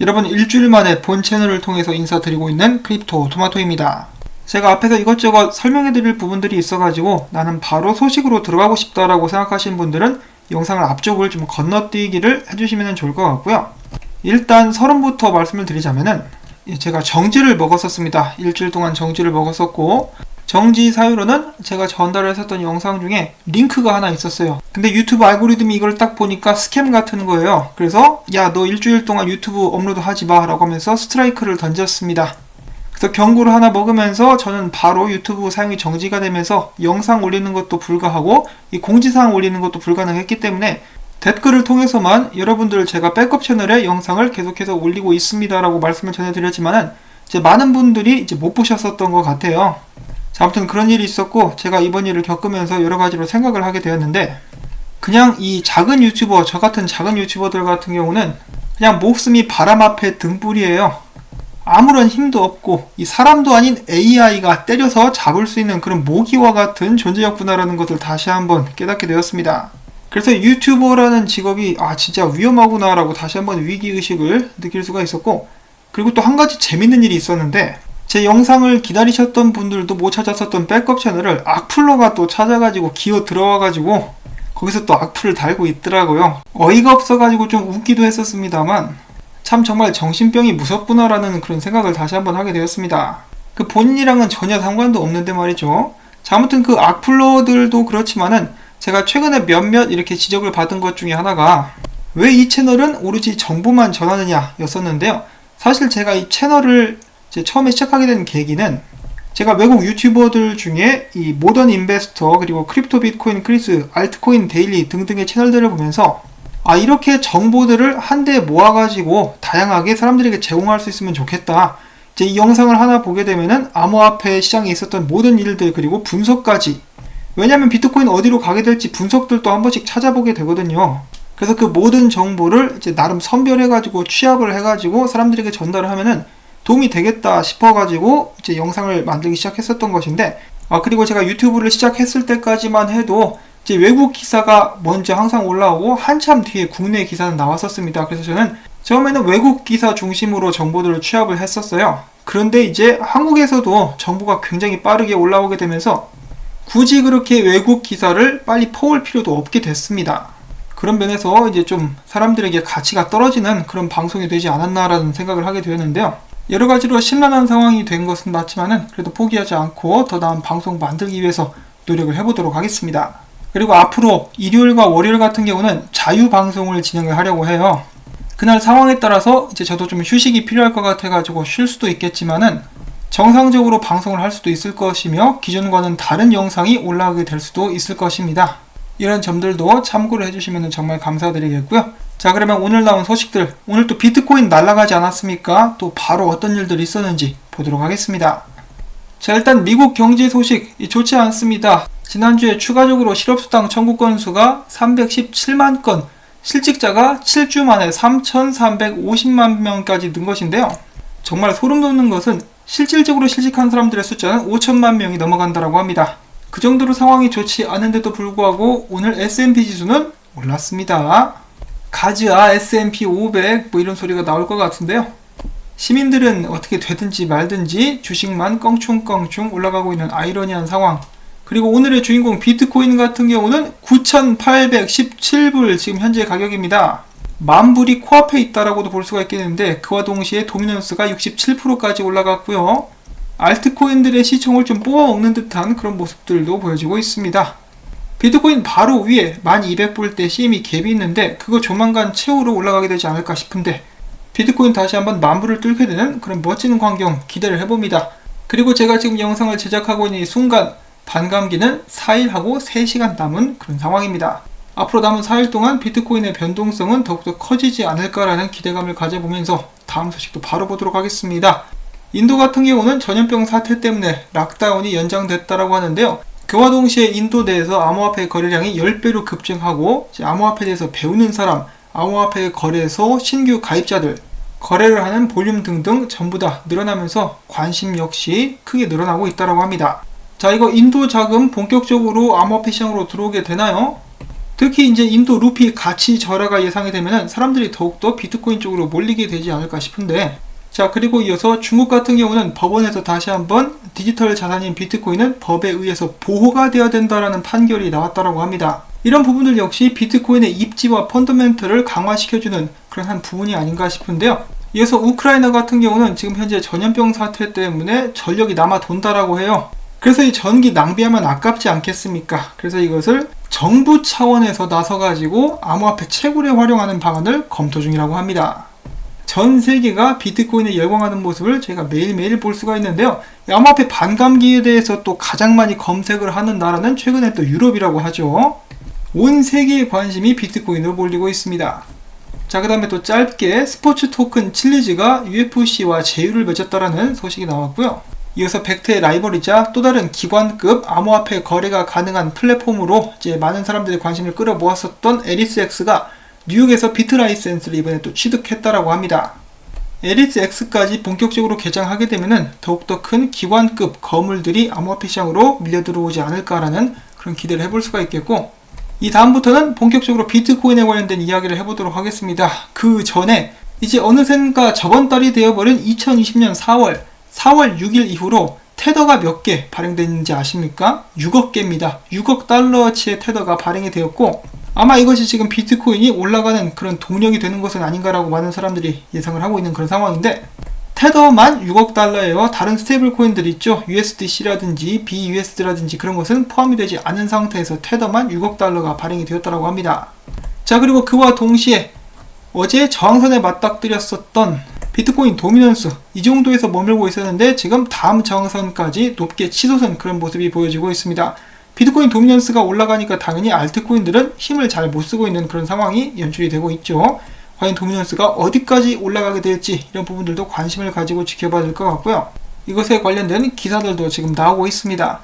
여러분, 일주일 만에 본 채널을 통해서 인사드리고 있는 크립토 토마토입니다. 제가 앞에서 이것저것 설명해드릴 부분들이 있어가지고 나는 바로 소식으로 들어가고 싶다라고 생각하시는 분들은 영상을 앞쪽을 좀 건너뛰기를 해주시면 좋을 것 같고요. 일단 서론부터 말씀을 드리자면은 제가 정지를 먹었었습니다. 일주일 동안 정지를 먹었었고, 정지 사유로는 제가 전달을 했었던 영상 중에 링크가 하나 있었어요. 근데 유튜브 알고리즘이 이걸 딱 보니까 스캠 같은 거예요. 그래서 야, 너 일주일 동안 유튜브 업로드 하지 마 라고 하면서 스트라이크를 던졌습니다. 그래서 경고를 하나 먹으면서 저는 바로 유튜브 사용이 정지가 되면서 영상 올리는 것도 불가하고 이 공지사항 올리는 것도 불가능했기 때문에 댓글을 통해서만 여러분들 제가 백업 채널에 영상을 계속해서 올리고 있습니다 라고 말씀을 전해드렸지만은 이제 많은 분들이 이제 못 보셨었던 것 같아요. 자, 아무튼 그런 일이 있었고, 제가 이번 일을 겪으면서 여러 가지로 생각을 하게 되었는데, 그냥 이 작은 유튜버, 저 같은 작은 유튜버들 같은 경우는 그냥 목숨이 바람 앞에 등불이에요. 아무런 힘도 없고 이 사람도 아닌 AI가 때려서 잡을 수 있는 그런 모기와 같은 존재였구나라는 것을 다시 한번 깨닫게 되었습니다. 그래서 유튜버라는 직업이 진짜 위험하구나 라고 다시 한번 위기의식을 느낄 수가 있었고, 그리고 또 한 가지 재밌는 일이 있었는데, 제 영상을 기다리셨던 분들도 못 찾았었던 백업 채널을 악플러가 또 찾아가지고 기어 들어와가지고 거기서 또 악플을 달고 있더라고요. 어이가 없어가지고 좀 웃기도 했었습니다만 참 정말 정신병이 무섭구나라는 그런 생각을 다시 한번 하게 되었습니다. 그 본인이랑은 전혀 상관도 없는데 말이죠. 자, 아무튼 그 악플러들도 그렇지만은 제가 최근에 몇몇 이렇게 지적을 받은 것 중에 하나가 왜 이 채널은 오로지 정보만 전하느냐 였었는데요. 사실 제가 이 채널을 처음에 시작하게 된 계기는 제가 외국 유튜버들 중에 이 모던 인베스터 그리고 크립토 비트코인 크리스 알트코인 데일리 등등의 채널들을 보면서 이렇게 정보들을 한데 모아가지고 다양하게 사람들에게 제공할 수 있으면 좋겠다. 이제 이 영상을 하나 보게 되면은 암호화폐 시장에 있었던 모든 일들 그리고 분석까지, 왜냐면 비트코인 어디로 가게 될지 분석들도 한 번씩 찾아보게 되거든요. 그래서 그 모든 정보를 이제 나름 선별해가지고 취합을 해가지고 사람들에게 전달을 하면은 도움이 되겠다 싶어가지고 이제 영상을 만들기 시작했었던 것인데, 그리고 제가 유튜브를 시작했을 때까지만 해도 이제 외국 기사가 먼저 항상 올라오고 한참 뒤에 국내 기사는 나왔었습니다. 그래서 저는 처음에는 외국 기사 중심으로 정보들을 취합을 했었어요. 그런데 이제 한국에서도 정보가 굉장히 빠르게 올라오게 되면서 굳이 그렇게 외국 기사를 빨리 퍼올 필요도 없게 됐습니다. 그런 면에서 이제 좀 사람들에게 가치가 떨어지는 그런 방송이 되지 않았나라는 생각을 하게 되었는데요. 여러 가지로 심란한 상황이 된 것은 맞지만은 그래도 포기하지 않고 더 나은 방송 만들기 위해서 노력을 해보도록 하겠습니다. 그리고 앞으로 일요일과 월요일 같은 경우는 자유 방송을 진행을 하려고 해요. 그날 상황에 따라서 이제 저도 좀 휴식이 필요할 것 같아가지고 쉴 수도 있겠지만은 정상적으로 방송을 할 수도 있을 것이며 기존과는 다른 영상이 올라오게 될 수도 있을 것입니다. 이런 점들도 참고를 해주시면 정말 감사드리겠고요. 자, 그러면 오늘 나온 소식들, 오늘 또 비트코인 날아가지 않았습니까? 또 바로 어떤 일들이 있었는지 보도록 하겠습니다. 자, 일단 미국 경제 소식 좋지 않습니다. 지난주에 추가적으로 실업수당 청구 건수가 317만 건, 실직자가 7주 만에 3,350만 명까지 는 것인데요. 정말 소름 돋는 것은 실질적으로 실직한 사람들의 숫자는 5천만 명이 넘어간다고 합니다. 그 정도로 상황이 좋지 않은데도 불구하고 오늘 S&P 지수는 올랐습니다. 가즈아 S&P 500 이런 소리가 나올 것 같은데요. 시민들은 어떻게 되든지 말든지 주식만 껑충껑충 올라가고 있는 아이러니한 상황. 그리고 오늘의 주인공 비트코인 같은 경우는 9,817불 지금 현재 가격입니다. 만불이 코앞에 있다라고도 볼 수가 있겠는데 그와 동시에 도미넌스가 67%까지 올라갔고요. 알트코인들의 시총을 좀 뽑아먹는 듯한 그런 모습들도 보여지고 있습니다. 비트코인 바로 위에 1200불대 CME 갭이 있는데 그거 조만간 최후로 올라가게 되지 않을까 싶은데 비트코인 다시 한번 만불을 뚫게 되는 그런 멋진 광경 기대를 해봅니다. 그리고 제가 지금 영상을 제작하고 있는 이 순간 반감기는 4일하고 3시간 남은 그런 상황입니다. 앞으로 남은 4일 동안 비트코인의 변동성은 더욱더 커지지 않을까라는 기대감을 가져보면서 다음 소식도 바로 보도록 하겠습니다. 인도 같은 경우는 전염병 사태 때문에 락다운이 연장됐다라고 하는데요. 그와 동시에 인도 내에서 암호화폐 거래량이 10배로 급증하고 암호화폐에 대해서 배우는 사람, 암호화폐 거래소 신규 가입자들, 거래를 하는 볼륨 등등 전부 다 늘어나면서 관심 역시 크게 늘어나고 있다고 합니다. 자, 이거 인도 자금 본격적으로 암호화폐 시장으로 들어오게 되나요? 특히 이제 인도 루피 가치 절하가 예상이 되면 사람들이 더욱더 비트코인 쪽으로 몰리게 되지 않을까 싶은데, 자, 그리고 이어서 중국 같은 경우는 법원에서 다시 한번 디지털 자산인 비트코인은 법에 의해서 보호가 되어야 된다라는 판결이 나왔다고 합니다. 이런 부분들 역시 비트코인의 입지와 펀더멘털을 강화시켜주는 그런 한 부분이 아닌가 싶은데요. 이어서 우크라이나 같은 경우는 지금 현재 전염병 사태 때문에 전력이 남아 돈다라고 해요. 그래서 이 전기 낭비하면 아깝지 않겠습니까? 그래서 이것을 정부 차원에서 나서가지고 암호화폐 채굴에 활용하는 방안을 검토 중이라고 합니다. 전 세계가 비트코인에 열광하는 모습을 저희가 매일매일 볼 수가 있는데요. 암호화폐 반감기에 대해서 또 가장 많이 검색을 하는 나라는 최근에 또 유럽이라고 하죠. 온 세계의 관심이 비트코인으로 몰리고 있습니다. 자, 그 다음에 또 짧게 스포츠 토큰 칠리즈가 UFC와 제휴를 맺었다라는 소식이 나왔고요. 이어서 벡터의 라이벌이자 또 다른 기관급 암호화폐 거래가 가능한 플랫폼으로 이제 많은 사람들의 관심을 끌어모았었던 에리스X가 뉴욕에서 비트 라이센스를 이번에 또 취득했다라고 합니다. 에리스X까지 본격적으로 개장하게 되면은 더욱더 큰 기관급 거물들이 암호화폐 시장으로 밀려 들어오지 않을까라는 그런 기대를 해볼 수가 있겠고, 이 다음부터는 본격적으로 비트코인에 관련된 이야기를 해보도록 하겠습니다. 그 전에 이제 어느샌가 저번 달이 되어버린 2020년 4월 6일 이후로 테더가 몇 개 발행됐는지 아십니까? 6억 개입니다. 6억 달러어치의 테더가 발행이 되었고, 아마 이것이 지금 비트코인이 올라가는 그런 동력이 되는 것은 아닌가라고 많은 사람들이 예상을 하고 있는 그런 상황인데, 테더만 6억 달러예요. 다른 스테이블 코인들 있죠. USDC라든지 BUSD라든지 그런 것은 포함이 되지 않은 상태에서 테더만 6억 달러가 발행이 되었다고 합니다. 자, 그리고 그와 동시에 어제 저항선에 맞닥뜨렸었던 비트코인 도미넌스, 이 정도에서 머물고 있었는데 지금 다음 저항선까지 높게 치솟은 그런 모습이 보여지고 있습니다. 비트코인 도미넌스가 올라가니까 당연히 알트코인들은 힘을 잘 못쓰고 있는 그런 상황이 연출이 되고 있죠. 과연 도미넌스가 어디까지 올라가게 될지 이런 부분들도 관심을 가지고 지켜봐야 될 것 같고요. 이것에 관련된 기사들도 지금 나오고 있습니다.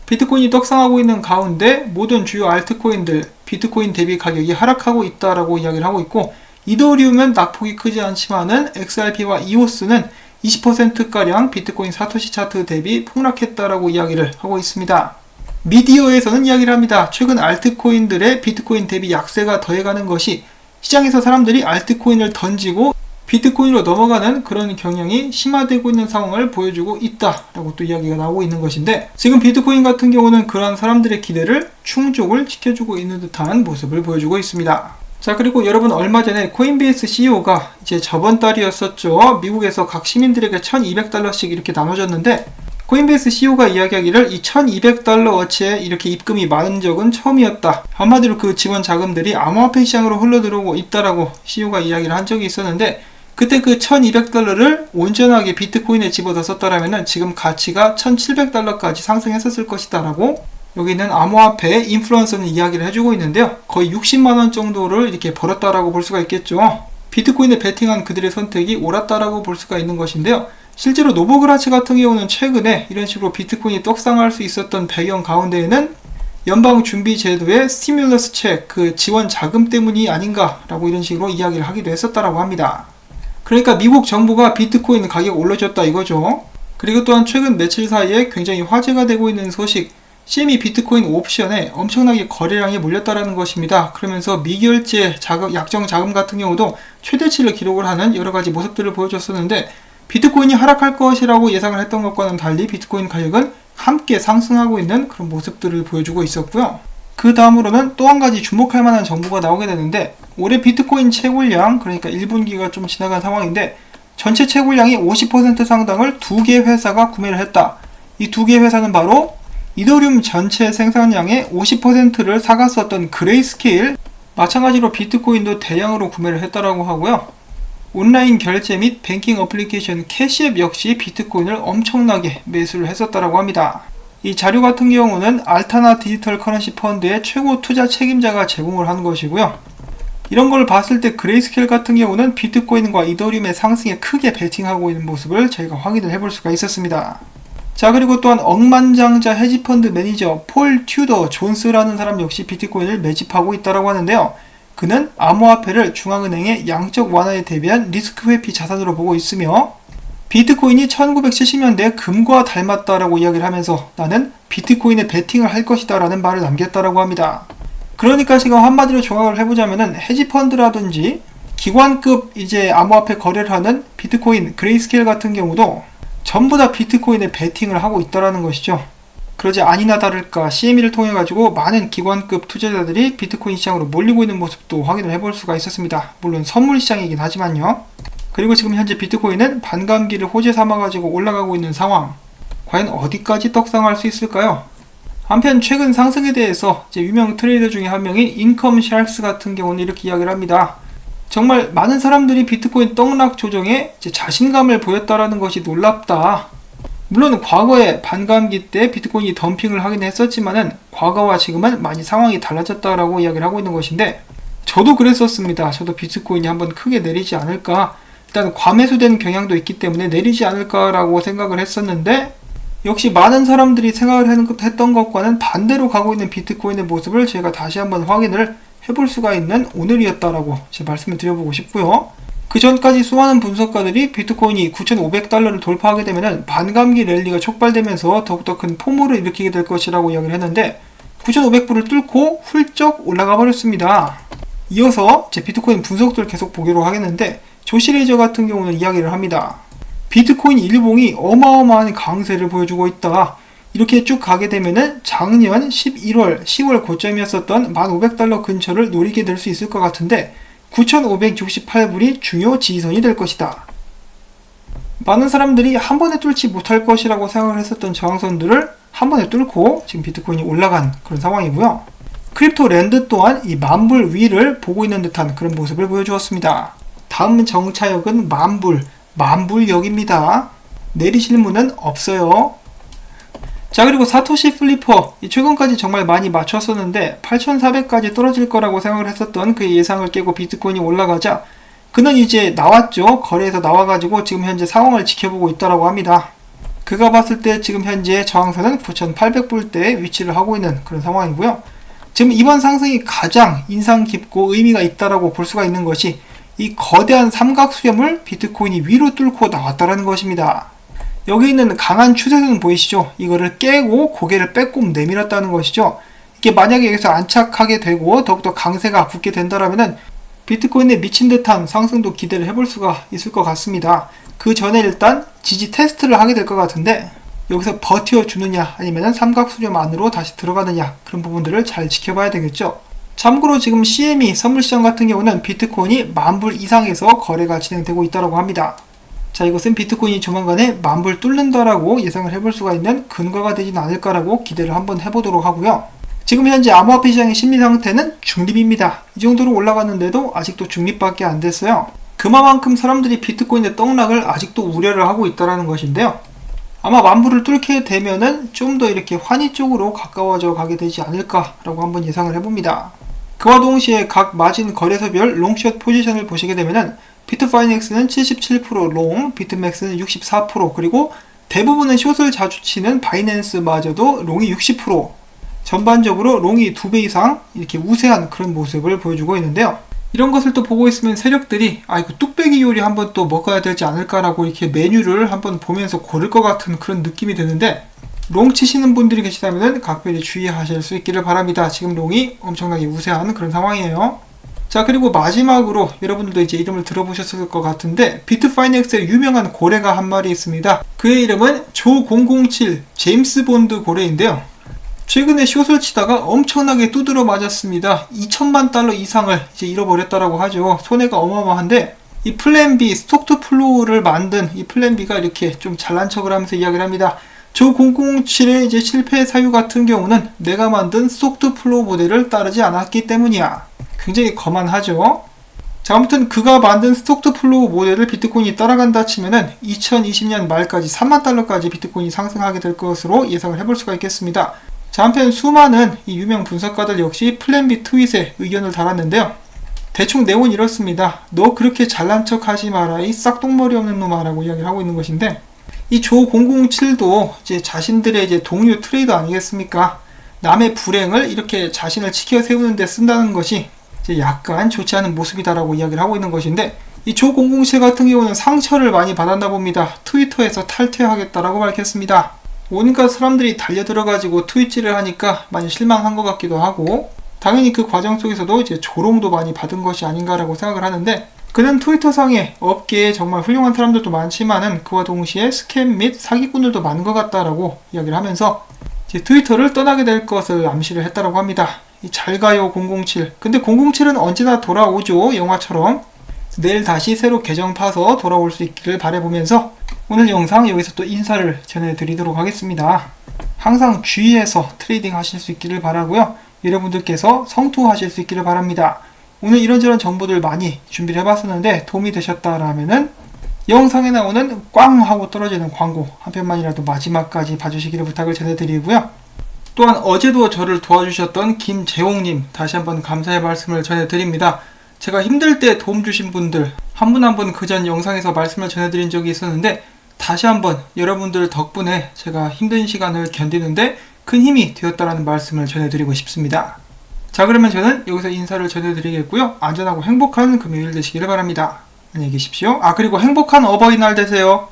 비트코인이 떡상하고 있는 가운데 모든 주요 알트코인들 비트코인 대비 가격이 하락하고 있다라고 이야기를 하고 있고, 이더리움은 낙폭이 크지 않지만은 XRP와 EOS는 20%가량 비트코인 사토시 차트 대비 폭락했다라고 이야기를 하고 있습니다. 미디어에서는 이야기를 합니다. 최근 알트코인들의 비트코인 대비 약세가 더해가는 것이 시장에서 사람들이 알트코인을 던지고 비트코인으로 넘어가는 그런 경향이 심화되고 있는 상황을 보여주고 있다라고 또 이야기가 나오고 있는 것인데, 지금 비트코인 같은 경우는 그러한 사람들의 기대를 충족을 시켜주고 있는 듯한 모습을 보여주고 있습니다. 자, 그리고 여러분, 얼마 전에 코인베이스 CEO가 이제 저번 달이었었죠. 미국에서 각 시민들에게 $1200씩 이렇게 나눠줬는데, 코인베이스 CEO가 이야기하기를 이 $1200어치에 이렇게 입금이 많은 적은 처음이었다. 한마디로 그 지원 자금들이 암호화폐 시장으로 흘러들어오고 있다라고 CEO가 이야기를 한 적이 있었는데, 그때 그 $1200를 온전하게 비트코인에 집어넣어 썼다라면 지금 가치가 $1700까지 상승했었을 것이다 라고 여기 있는 암호화폐 인플루언서는 이야기를 해주고 있는데요. 거의 60만원 정도를 이렇게 벌었다라고 볼 수가 있겠죠. 비트코인에 베팅한 그들의 선택이 옳았다라고 볼 수가 있는 것인데요. 실제로 노보그라치 같은 경우는 최근에 이런 식으로 비트코인이 떡상할 수 있었던 배경 가운데에는 연방준비제도의 스티뮬러스 책, 그 지원 자금 때문이 아닌가라고 이런 식으로 이야기를 하기도 했었다라고 합니다. 그러니까 미국 정부가 비트코인 가격 올려줬다 이거죠. 그리고 또한 최근 며칠 사이에 굉장히 화제가 되고 있는 소식, CME 비트코인 옵션에 엄청나게 거래량이 몰렸다라는 것입니다. 그러면서 미결제 약정 자금 같은 경우도 최대치를 기록을 하는 여러가지 모습들을 보여줬었는데, 비트코인이 하락할 것이라고 예상을 했던 것과는 달리 비트코인 가격은 함께 상승하고 있는 그런 모습들을 보여주고 있었고요. 그 다음으로는 또 한 가지 주목할 만한 정보가 나오게 되는데, 올해 비트코인 채굴량, 그러니까 1분기가 좀 지나간 상황인데 전체 채굴량이 50% 상당을 2개 회사가 구매를 했다. 이 2개 회사는 바로 이더리움 전체 생산량의 50%를 사갔었던 그레이스케일, 마찬가지로 비트코인도 대량으로 구매를 했다라고 하고요. 온라인 결제 및 뱅킹 어플리케이션 캐시앱 역시 비트코인을 엄청나게 매수를 했었다라고 합니다. 이 자료 같은 경우는 알타나 디지털 커런시 펀드의 최고 투자 책임자가 제공을 한 것이고요. 이런 걸 봤을 때 그레이스케일 같은 경우는 비트코인과 이더리움의 상승에 크게 베팅하고 있는 모습을 저희가 확인을 해볼 수가 있었습니다. 자, 그리고 또한 억만장자 헤지펀드 매니저 폴 튜더 존스라는 사람 역시 비트코인을 매집하고 있다고 하는데요. 그는 암호화폐를 중앙은행의 양적 완화에 대비한 리스크 회피 자산으로 보고 있으며, 비트코인이 1970년대 금과 닮았다라고 이야기를 하면서 나는 비트코인에 베팅을 할 것이다 라는 말을 남겼다라고 합니다. 그러니까 지금 한마디로 종합을 해보자면은 헤지펀드라든지 기관급 이제 암호화폐 거래를 하는 비트코인, 그레이스케일 같은 경우도 전부 다 비트코인에 베팅을 하고 있다라는 것이죠. 그러지 아니나 다를까 CME를 통해 가지고 많은 기관급 투자자들이 비트코인 시장으로 몰리고 있는 모습도 확인을 해볼 수가 있었습니다. 물론 선물 시장이긴 하지만요. 그리고 지금 현재 비트코인은 반감기를 호재 삼아 가지고 올라가고 있는 상황. 과연 어디까지 떡상할 수 있을까요? 한편 최근 상승에 대해서 이제 유명 트레이더 중에 한 명인 인컴 샬스 같은 경우는 이렇게 이야기를 합니다. 정말 많은 사람들이 비트코인 떡락 조정에 이제 자신감을 보였다라는 것이 놀랍다. 물론 과거에 반감기 때 비트코인이 덤핑을 하긴 했었지만은 과거와 지금은 많이 상황이 달라졌다라고 이야기를 하고 있는 것인데, 저도 그랬었습니다. 저도 비트코인이 한번 크게 내리지 않을까, 일단 과매수된 경향도 있기 때문에 내리지 않을까라고 생각을 했었는데, 역시 많은 사람들이 생각을 했던 것과는 반대로 가고 있는 비트코인의 모습을 제가 다시 한번 확인을 해볼 수가 있는 오늘이었다라고 제 말씀을 드려보고 싶고요. 그 전까지 수많은 분석가들이 비트코인이 9,500달러를 돌파하게 되면 반감기 랠리가 촉발되면서 더욱더 큰 포모를 일으키게 될 것이라고 이야기를 했는데 9,500불을 뚫고 훌쩍 올라가 버렸습니다. 이어서 제 비트코인 분석들을 계속 보기로 하겠는데, 조시레이저 같은 경우는 이야기를 합니다. 비트코인 일봉이 어마어마한 강세를 보여주고 있다. 이렇게 쭉 가게 되면은 작년 11월, 10월 고점이었었던 1,500달러 근처를 노리게 될 수 있을 것 같은데 9,568불이 중요 지지선이 될 것이다. 많은 사람들이 한 번에 뚫지 못할 것이라고 생각을 했었던 저항선들을 한 번에 뚫고 지금 비트코인이 올라간 그런 상황이고요. 크립토 랜드 또한 이 만불 위를 보고 있는 듯한 그런 모습을 보여주었습니다. 다음 정차역은 만불역입니다. 내리시는 분은 없어요. 자, 그리고 사토시 플리퍼, 최근까지 정말 많이 맞췄었는데 8,400까지 떨어질 거라고 생각을 했었던 그의 예상을 깨고 비트코인이 올라가자 그는 이제 나왔죠. 거래에서 나와가지고 지금 현재 상황을 지켜보고 있다라고 합니다. 그가 봤을 때 지금 현재 저항선은 9,800불대에 위치를 하고 있는 그런 상황이고요. 지금 이번 상승이 가장 인상 깊고 의미가 있다라고 볼 수가 있는 것이 이 거대한 삼각 수렴을 비트코인이 위로 뚫고 나왔다라는 것입니다. 여기 있는 강한 추세선 보이시죠? 이거를 깨고 고개를 빼꼼 내밀었다는 것이죠. 이게 만약에 여기서 안착하게 되고 더욱더 강세가 붙게 된다면 비트코인에 미친 듯한 상승도 기대를 해볼 수가 있을 것 같습니다. 그 전에 일단 지지 테스트를 하게 될 것 같은데 여기서 버텨주느냐 아니면 삼각수렴 안으로 다시 들어가느냐, 그런 부분들을 잘 지켜봐야 되겠죠. 참고로 지금 CME 선물시장 같은 경우는 비트코인이 10,000불 이상에서 거래가 진행되고 있다고 합니다. 자, 이것은 비트코인이 조만간에 10,000불 뚫는다라고 예상을 해볼 수가 있는 근거가 되진 않을까라고 기대를 한번 해보도록 하고요. 지금 현재 암호화폐 시장의 심리 상태는 중립입니다. 이 정도로 올라갔는데도 아직도 중립밖에 안 됐어요. 그만큼 사람들이 비트코인의 떡락을 아직도 우려를 하고 있다는 것인데요. 아마 10,000불을 뚫게 되면은 좀 더 이렇게 환희 쪽으로 가까워져 가게 되지 않을까라고 한번 예상을 해봅니다. 그와 동시에 각 마진 거래소별 롱숏 포지션을 보시게 되면은 비트파이넥스는 77% 롱, 비트맥스는 64%, 그리고 대부분은 숏을 자주 치는 바이낸스마저도 롱이 60%, 전반적으로 롱이 2배 이상 이렇게 우세한 그런 모습을 보여주고 있는데요. 이런 것을 또 보고 있으면 세력들이 이거 뚝배기 요리 한번 또 먹어야 되지 않을까라고 이렇게 메뉴를 한번 보면서 고를 것 같은 그런 느낌이 드는데, 롱 치시는 분들이 계시다면 각별히 주의하실 수 있기를 바랍니다. 지금 롱이 엄청나게 우세한 그런 상황이에요. 자, 그리고 마지막으로 여러분들도 이제 이름을 들어보셨을 것 같은데 비트파이넥스의 유명한 고래가 한 마리 있습니다. 그의 이름은 조007 제임스 본드 고래인데요. 최근에 숏을 치다가 엄청나게 두드러 맞았습니다. 2천만 달러 이상을 이제 잃어버렸다라고 하죠. 손해가 어마어마한데 이 플랜 B 스톡 투 플로우를 만든 이 플랜 B가 이렇게 좀 잘난 척을 하면서 이야기를 합니다. 조007의 이제 실패 사유 같은 경우는 내가 만든 스톡 투 플로우 모델을 따르지 않았기 때문이야. 굉장히 거만하죠. 자, 아무튼 그가 만든 스톡 투 플로우 모델을 비트코인이 따라간다 치면은 2020년 말까지 3만 달러까지 비트코인이 상승하게 될 것으로 예상을 해볼 수가 있겠습니다. 자, 한편 수많은 이 유명 분석가들 역시 플랜 B 트윗에 의견을 달았는데요. 대충 내용은 이렇습니다. 너 그렇게 잘난 척 하지 마라, 이 싹똥머리 없는 놈아 라고 이야기를 하고 있는 것인데, 이 조007도 이제 자신들의 이제 동료 트레이더 아니겠습니까? 남의 불행을 이렇게 자신을 치켜 세우는 데 쓴다는 것이 이제 약간 좋지 않은 모습이다라고 이야기를 하고 있는 것인데, 이 조007 같은 경우는 상처를 많이 받았나 봅니다. 트위터에서 탈퇴하겠다라고 밝혔습니다. 온갖 사람들이 달려들어가지고 트윗질을 하니까 많이 실망한 것 같기도 하고, 당연히 그 과정 속에서도 이제 조롱도 많이 받은 것이 아닌가라고 생각을 하는데, 그는 트위터상에 업계에 정말 훌륭한 사람들도 많지만은 그와 동시에 스캠 및 사기꾼들도 많은 것 같다라고 이야기를 하면서 이제 트위터를 떠나게 될 것을 암시를 했다라고 합니다. 잘 가요 007. 근데 007은 언제나 돌아오죠, 영화처럼. 내일 다시 새로 계정 파서 돌아올 수 있기를 바라보면서 오늘 영상 여기서 또 인사를 전해드리도록 하겠습니다. 항상 주의해서 트레이딩 하실 수 있기를 바라고요. 여러분들께서 성투하실 수 있기를 바랍니다. 오늘 이런저런 정보들 많이 준비를 해봤었는데 도움이 되셨다라면은 영상에 나오는 꽝 하고 떨어지는 광고 한 편만이라도 마지막까지 봐주시기를 부탁을 전해드리고요. 또한 어제도 저를 도와주셨던 김재홍님 다시 한번 감사의 말씀을 전해드립니다. 제가 힘들 때 도움 주신 분들 한 분 한 분 그전 영상에서 말씀을 전해드린 적이 있었는데 다시 한번 여러분들 덕분에 제가 힘든 시간을 견디는데 큰 힘이 되었다라는 말씀을 전해드리고 싶습니다. 자, 그러면 저는 여기서 인사를 전해드리겠고요. 안전하고 행복한 금요일 되시기를 바랍니다. 안녕히 계십시오. 그리고 행복한 어버이날 되세요.